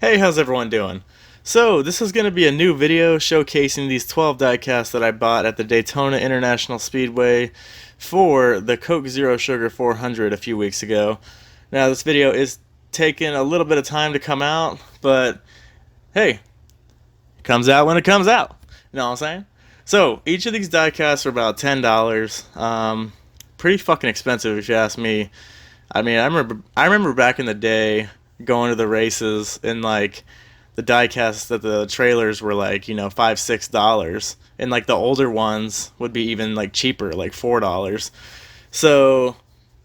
Hey, how's everyone doing? So, this is going to be a new video showcasing these 12 diecasts that I bought at the Daytona International Speedway for the Coke Zero Sugar 400 a few weeks ago. Now, this video is taking a little bit of time to come out, but hey, it comes out when it comes out. You know what I'm saying? So, each of these diecasts are about $10. Pretty fucking expensive if you ask me. I remember back in the day going to the races and like the diecasts that the trailers were like, $5, $6. And like the older ones would be even like cheaper, like $4. So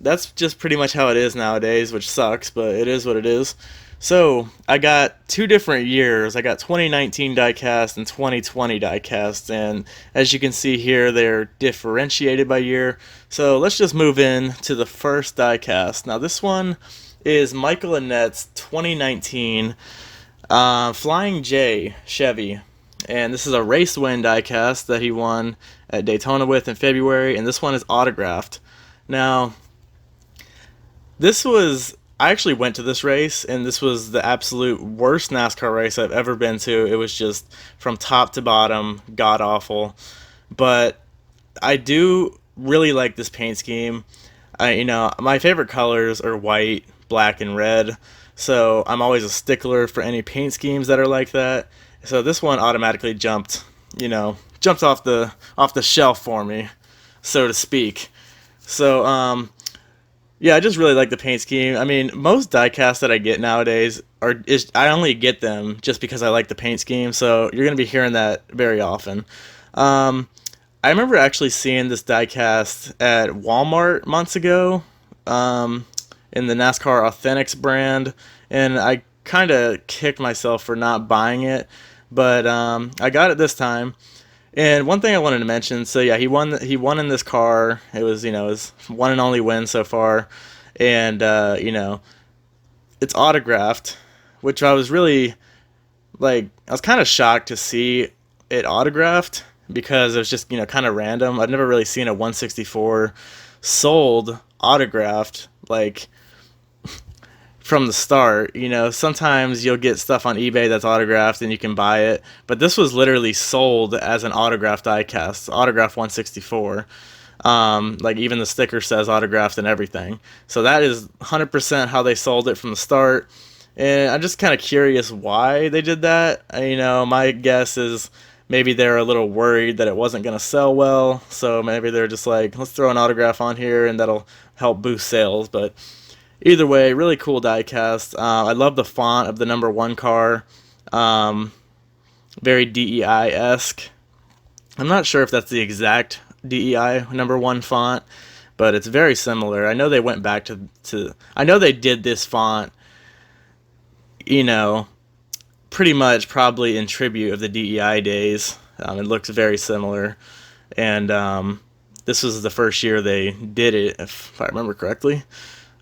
that's just pretty much how it is nowadays, which sucks, but it is what it is. So I got two different years. I got 2019 diecast and 2020 diecast, and as you can see here, they're differentiated by year. So let's just move in to the first diecast. Now this one is Michael Annett's 2019 Flying J Chevy, and this is a race win diecast that he won at Daytona with in February, and this one is autographed. Now I actually went to this race, and this was the absolute worst NASCAR race I've ever been to. It was just from top to bottom, god awful. But I do really like this paint scheme. My favorite colors are white, black, and red. So I'm always a stickler for any paint schemes that are like that. So this one automatically jumped off the shelf for me, so to speak. So yeah, I just really like the paint scheme. I mean, most diecasts that I get nowadays I only get them just because I like the paint scheme. So you're gonna be hearing that very often. I remember actually seeing this diecast at Walmart months ago, in the NASCAR Authentics brand, and I kind of kicked myself for not buying it, but I got it this time. And one thing I wanted to mention, so yeah, he won in this car. It was, his one and only win so far. And, it's autographed, which I was really, like, I was kind of shocked to see it autographed because it was just, kind of random. I've never really seen a 164 sold autographed, like, from the start. Sometimes you'll get stuff on eBay that's autographed and you can buy it, but this was literally sold as an autographed diecast, autograph 164. Like even the sticker says autographed and everything. So that is 100% how they sold it from the start. And I'm just kind of curious why they did that. My guess is maybe they're a little worried that it wasn't going to sell well, so maybe they're just like, let's throw an autograph on here and that'll help boost sales. But either way, really cool diecast. I love the font of the number one car. Very DEI-esque. I'm not sure if that's the exact DEI number one font, but it's very similar. I know they went back to I know they did this font, pretty much probably in tribute of the DEI days. It looks very similar. And this was the first year they did it, if I remember correctly.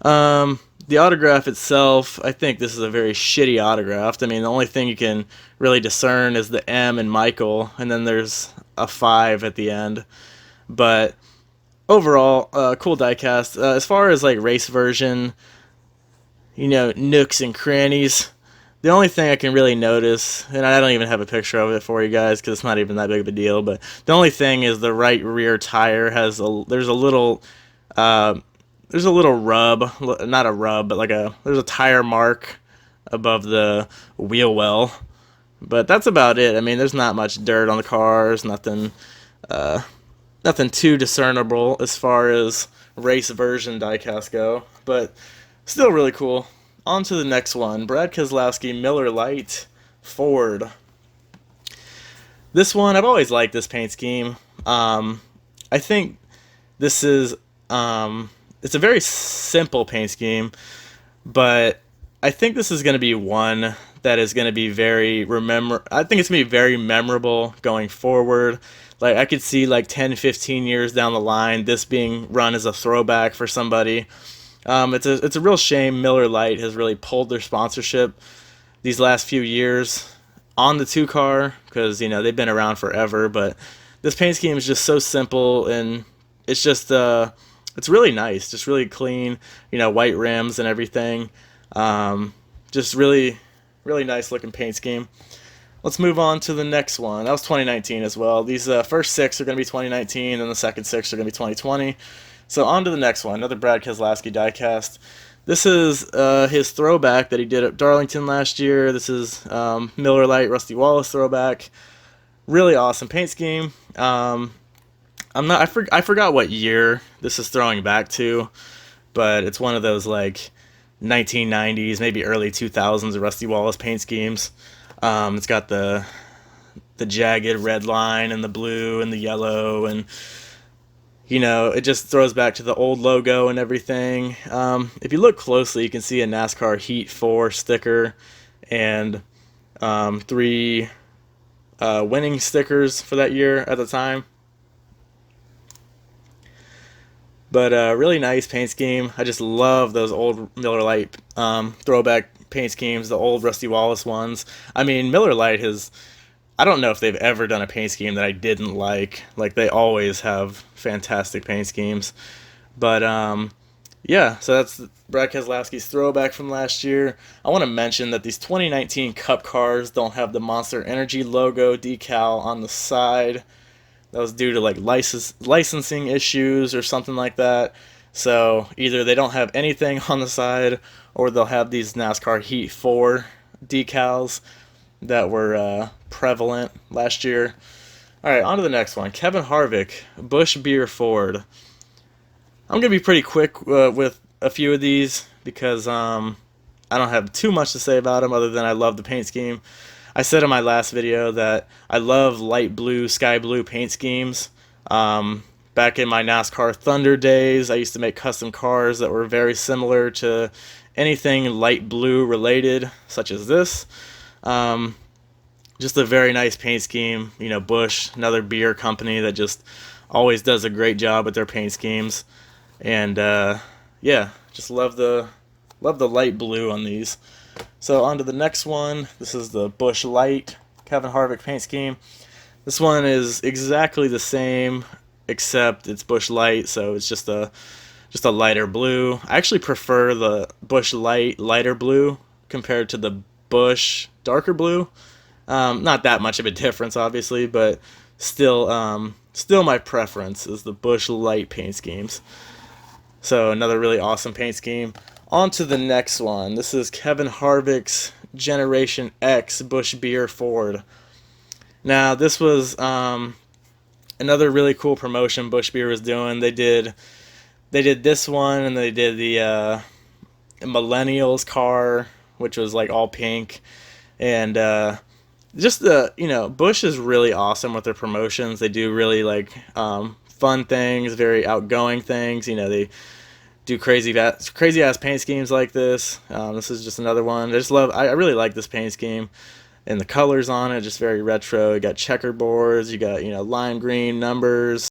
The autograph itself, I think this is a very shitty autograph. I mean, the only thing you can really discern is the M in Michael, and then there's a 5 at the end. But overall, cool diecast. As far as like race version, nooks and crannies, the only thing I can really notice, and I don't even have a picture of it for you guys because it's not even that big of a deal, but the only thing is the right rear tire there's a little rub, not a rub, but there's a tire mark above the wheel well. But that's about it. I mean, there's not much dirt on the cars, nothing too discernible as far as race version diecast go, but still really cool. On to the next one, Brad Keselowski Miller Lite Ford. This one, I've always liked this paint scheme. I think this is it's a very simple paint scheme, but I think this is going to be one that is going to be I think it's going to be very memorable going forward. Like I could see like 10, 15 years down the line this being run as a throwback for somebody. It's a real shame Miller Lite has really pulled their sponsorship these last few years on the 2 car because they've been around forever, but this paint scheme is just so simple, and it's just it's really nice, just really clean, white rims and everything. Just really really nice looking paint scheme. Let's move on to the next one. That was 2019 as well. These first 6 are going to be 2019, and the second 6 are going to be 2020. So on to the next one, another Brad Keselowski diecast. This is his throwback that he did at Darlington last year. This is Miller Lite Rusty Wallace throwback. Really awesome paint scheme. I forgot what year this is throwing back to, but it's one of those like 1990s, maybe early 2000s Rusty Wallace paint schemes. It's got the jagged red line and the blue and the yellow, and it just throws back to the old logo and everything. If you look closely, you can see a NASCAR Heat 4 sticker and 3 winning stickers for that year at the time. But really nice paint scheme. I just love those old Miller Lite throwback paint schemes, the old Rusty Wallace ones. I mean, Miller Lite has... I don't know if they've ever done a paint scheme that I didn't like. Like, they always have fantastic paint schemes. But, yeah, so that's Brad Keselowski's throwback from last year. I want to mention that these 2019 Cup cars don't have the Monster Energy logo decal on the side. That was due to, like, licensing issues or something like that. So, either they don't have anything on the side, or they'll have these NASCAR Heat 4 decals that were prevalent last year. Alright, on to the next one. Kevin Harvick, Busch Beer Ford. I'm going to be pretty quick with a few of these because I don't have too much to say about them other than I love the paint scheme. I said in my last video that I love light blue, sky blue paint schemes. Back in my NASCAR Thunder days, I used to make custom cars that were very similar to anything light blue related, such as this. Just a very nice paint scheme. Busch, another beer company that just always does a great job with their paint schemes. And yeah, just love the light blue on these. So on to the next one. This is the Busch Lite Kevin Harvick paint scheme. This one is exactly the same, except it's Busch Lite, so it's just a lighter blue. I actually prefer the Busch Lite lighter blue compared to the Busch darker blue. Not that much of a difference, obviously, but still my preference is the Busch Lite paint schemes. So another really awesome paint scheme. On to the next one. This is Kevin Harvick's Generation X Busch Beer Ford. Now, this was another really cool promotion Busch Beer was doing. They did this one, and they did the Millennials car, which was like all pink, and just Busch is really awesome with their promotions. They do really like fun things, very outgoing things. They do crazy ass paint schemes like this. This is just another one. I really like this paint scheme, and the colors on it just very retro. You got checkerboards, you got lime green numbers,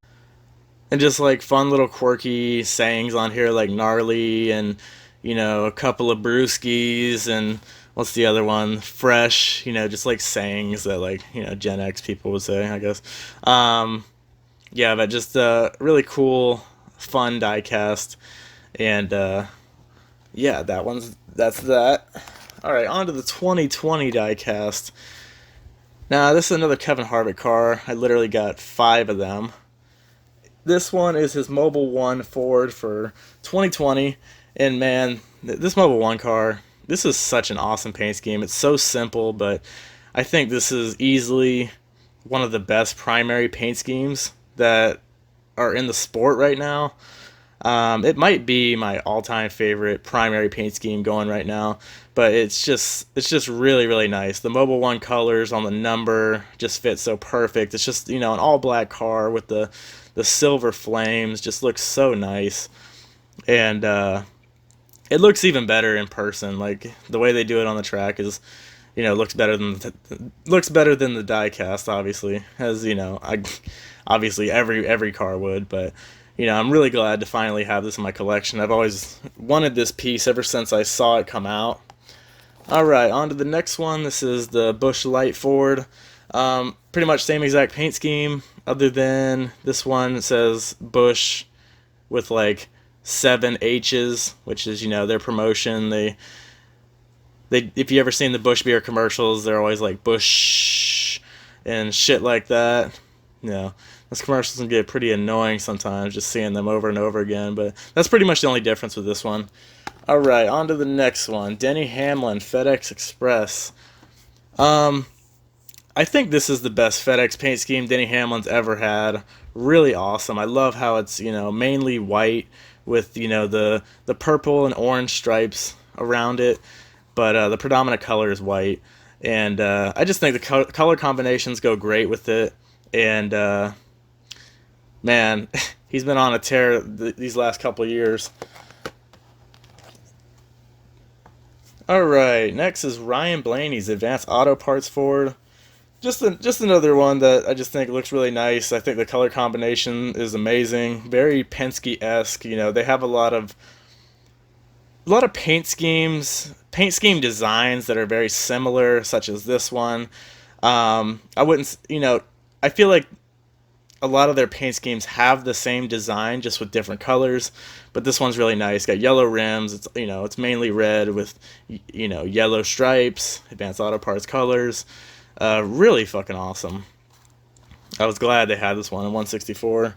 and just like fun little quirky sayings on here like gnarly and a couple of brewskis, and what's the other one? Fresh, just like sayings that like Gen X people would say, I guess. Yeah, but just really cool, fun diecast. And yeah, that's that. Alright, on to the 2020 diecast. Now, this is another Kevin Harvick car. I literally got 5 of them. This one is his Mobil 1 Ford for 2020. And man, this Mobil 1 car, this is such an awesome paint scheme. It's so simple, but I think this is easily one of the best primary paint schemes that are in the sport right now. It might be my all-time favorite primary paint scheme going right now, but it's just really, really nice. The Mobil 1 colors on the number just fit so perfect. It's just, an all-black car with the silver flames. Just looks so nice. And it looks even better in person. Like, the way they do it on the track is, looks better than the diecast, obviously. As, obviously every car would, but I'm really glad to finally have this in my collection. I've always wanted this piece ever since I saw it come out. Alright, on to the next one. This is the Busch Lite Ford. Pretty much same exact paint scheme, other than this one says Busch with like 7 H's, which is, their promotion. They If you ever seen the Busch beer commercials, they're always like Busch and shit like that. You know, those commercials can get pretty annoying sometimes, just seeing them over and over again. But that's pretty much the only difference with this one. All right, on to the next one. Denny Hamlin, FedEx Express. Um, I think this is the best FedEx paint scheme Denny Hamlin's ever had. Really awesome. I love how it's, mainly white with, the purple and orange stripes around it, but the predominant color is white. And I just think the color combinations go great with it. And man, he's been on a tear these last couple of years. All right, next is Ryan Blaney's Advanced Auto Parts Ford. Just another one that I just think looks really nice. I think the color combination is amazing. Very Penske-esque. They have a lot of paint scheme designs that are very similar, such as this one. I wouldn't, I feel like a lot of their paint schemes have the same design, just with different colors. But this one's really nice. Got yellow rims. It's mainly red with yellow stripes. Advanced Auto Parts colors. Really fucking awesome. I was glad they had this one in 164.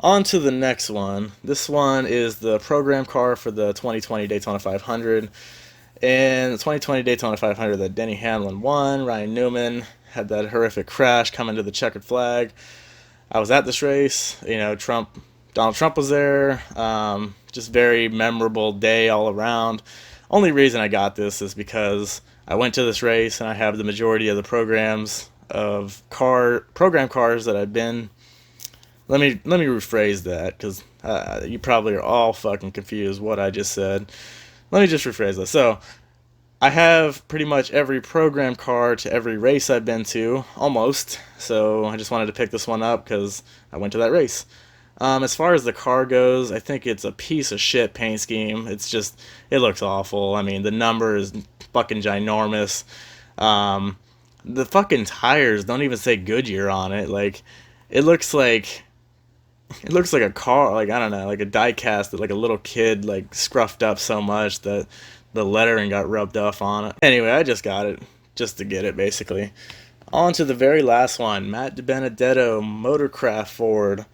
On to the next one. This one is the program car for the 2020 Daytona 500. And the 2020 Daytona 500 that Denny Hamlin won. Ryan Newman had that horrific crash coming to the checkered flag. I was at this race. Donald Trump was there. Just very memorable day all around. Only reason I got this is because I went to this race and I have the majority of the programs of program cars that I've been. Let me rephrase that, because you probably are all fucking confused what I just said. Let me just rephrase that. So I have pretty much every program car to every race I've been to, almost. So I just wanted to pick this one up because I went to that race. As far as the car goes, I think it's a piece of shit paint scheme. It looks awful. I mean, the number is fucking ginormous. The fucking tires don't even say Goodyear on it. Like, it looks like a car, like, I don't know, like a diecast that like a little kid like scruffed up so much that the lettering got rubbed off on it. Anyway, I just got it just to get it, basically. On to the very last one, Matt DiBenedetto Motorcraft Ford.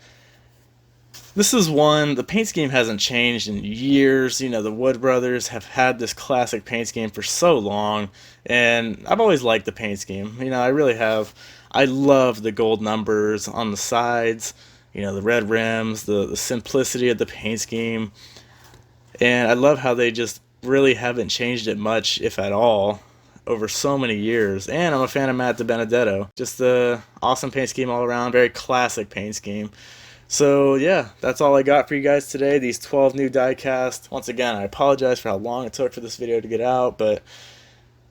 This is one, the paint scheme hasn't changed in years. The Wood Brothers have had this classic paint scheme for so long, and I've always liked the paint scheme. I really have. I love the gold numbers on the sides, the red rims, the simplicity of the paint scheme, and I love how they just really haven't changed it much, if at all, over so many years. And I'm a fan of Matt DiBenedetto. Just the awesome paint scheme all around, very classic paint scheme. So yeah, that's all I got for you guys today. These 12 new diecast. Once again, I apologize for how long it took for this video to get out, but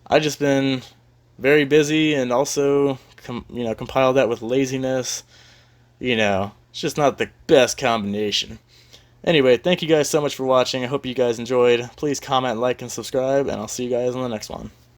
I just been very busy, and also compiled that with laziness. It's just not the best combination. Anyway, thank you guys so much for watching. I hope you guys enjoyed. Please comment, like, and subscribe, and I'll see you guys on the next one.